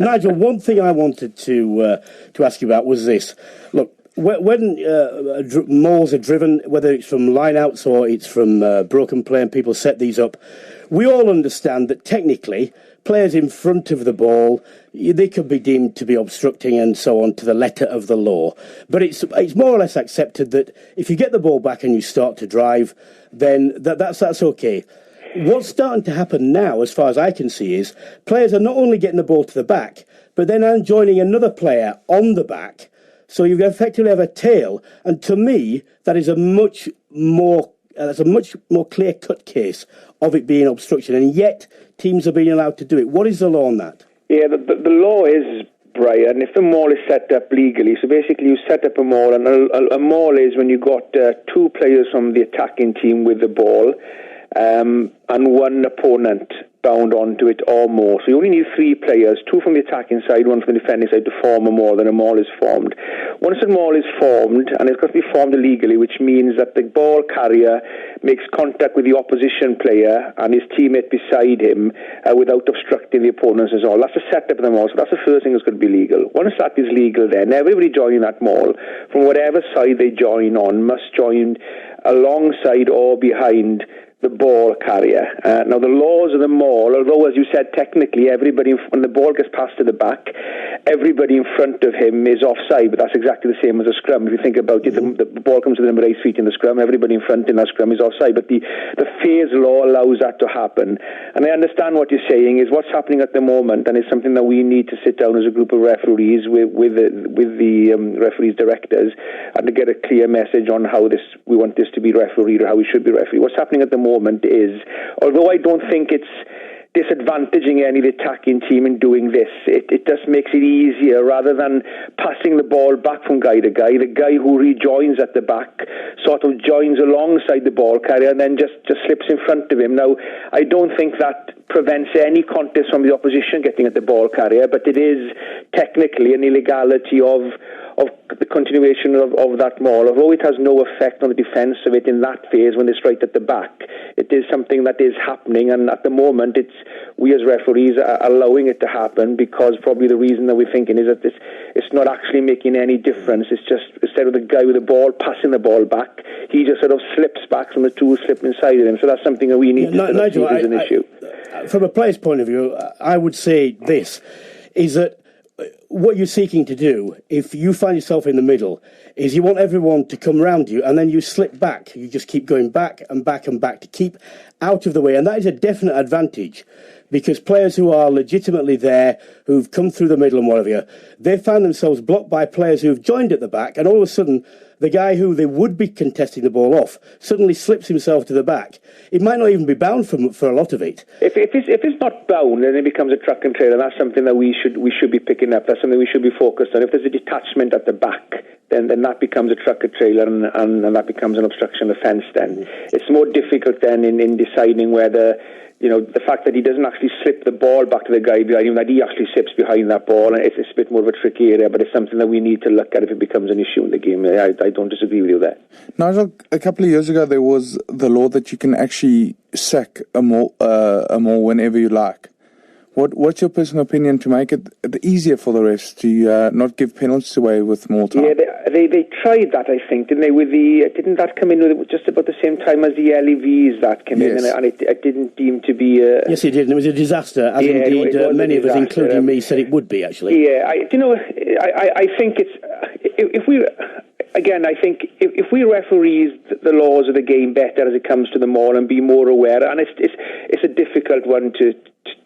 Nigel, one thing I wanted to ask you about was this. Look, when mauls are driven, whether it's from lineouts or it's from broken play and people set these up, we all understand that technically players in front of the ball, they could be deemed to be obstructing and so on to the letter of the law. But it's more or less accepted that if you get the ball back and you start to drive, then that's okay. What's starting to happen now, as far as I can see, is players are not only getting the ball to the back, but then joining another player on the back. So you effectively have a tail. And to me, that is a much more clear-cut case of it being obstruction. And yet, teams are being allowed to do it. What is the law on that? Yeah, the law is, Brian, if the maul is set up legally, so basically you set up a maul, and a maul is when you got two players from the attacking team with the ball, and one opponent bound onto it or more. So you only need three players, two from the attacking side, one from the defending side, to form a maul, then a maul is formed. Once a maul is formed, and it's got to be formed illegally, which means that the ball carrier makes contact with the opposition player and his teammate beside him without obstructing the opponents as well. That's the setup of the maul, so that's the first thing that's going to be legal. Once that is legal, then everybody joining that maul, from whatever side they join on, must join alongside or behind the ball carrier. Now, the laws of the maul, although, as you said, technically, when the ball gets passed to the back, everybody in front of him is offside, but that's exactly the same as a scrum. If you think about it, the ball comes to the number 8 feet in the scrum, everybody in front in that scrum is offside, but the phase law allows that to happen. And I understand what you're saying is what's happening at the moment, and it's something that we need to sit down as a group of referees with the referees directors, and to get a clear message on how we want this to be refereed or how we should be refereed. What's happening at the moment is, although I don't think it's disadvantaging any of the attacking team in doing this, it just makes it easier. Rather than passing the ball back from guy to guy, the guy who rejoins at the back sort of joins alongside the ball carrier and then just slips in front of him. Now, I don't think that prevents any contest from the opposition getting at the ball carrier, but it is technically an illegality of the continuation of that maul. Although it has no effect on the defence of it in that phase when it's right at the back, it is something that is happening, and at the moment we as referees are allowing it to happen because probably the reason that we're thinking is that it's not actually making any difference. It's just, instead of the guy with the ball passing the ball back, he just sort of slips back from the two slip inside of him. So that's something that we need to Nigel, see as an issue. From a player's point of view, I would say this, is that what you're seeking to do, if you find yourself in the middle, is you want everyone to come around you and then you slip back. You just keep going back and back and back to keep out of the way. And that is a definite advantage because players who are legitimately there, who've come through the middle and whatever, they found themselves blocked by players who've joined at the back, and all of a sudden the guy who they would be contesting the ball off suddenly slips himself to the back. It might not even be bound for a lot of it. If it's not bound, then it becomes a truck and trailer. That's something that we should be picking up. That's something we should be focused on. If there's a detachment at the back, then that becomes a truck and trailer, and that becomes an obstruction offence. Then it's more difficult then in deciding whether, the fact that he doesn't actually slip the ball back to the guy behind him, that he actually slips behind that ball, and it's a bit more of a tricky area, but it's something that we need to look at if it becomes an issue in the game. I don't disagree with you there. Nigel, a couple of years ago there was the law that you can actually sack a maul whenever you like. What's your personal opinion to make it easier for the refs to not give penalties away with more time? Yeah, they tried that, I think, didn't they? Didn't that come in with just about the same time as the LEVs that came in, and it didn't deem to be Yes, it did, and it was a disaster, as indeed many of us, including me, said it would be, actually. Yeah, I think it's... I think if we referees the laws of the game better as it comes to the maul and be more aware, and it's a difficult one to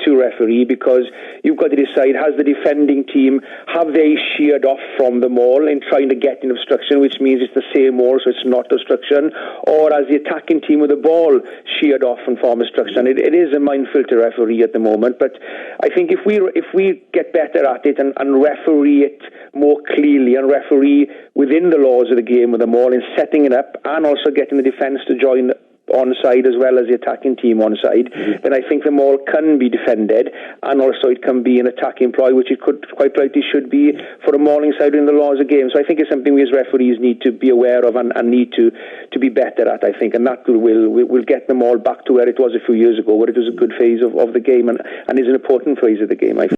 referee because you've got to decide, has the defending team, have they sheared off from the maul in trying to get an obstruction, which means it's the same maul, so it's not obstruction, or has the attacking team with the ball sheared off and form obstruction? It is a minefield to referee at the moment, but I think if we get better at it and referee it more clearly and referee within the laws of the game with the maul in setting it up and also getting the defence to join onside as well as the attacking team onside, then I think the maul can be defended, and also it can be an attacking ploy, which it could quite rightly should be for a mauling side in the laws of the game. So I think it's something we as referees need to be aware of and need to be better at, I think, and that will get the maul back to where it was a few years ago, where it was a good phase of the game and is an important phase of the game, I think.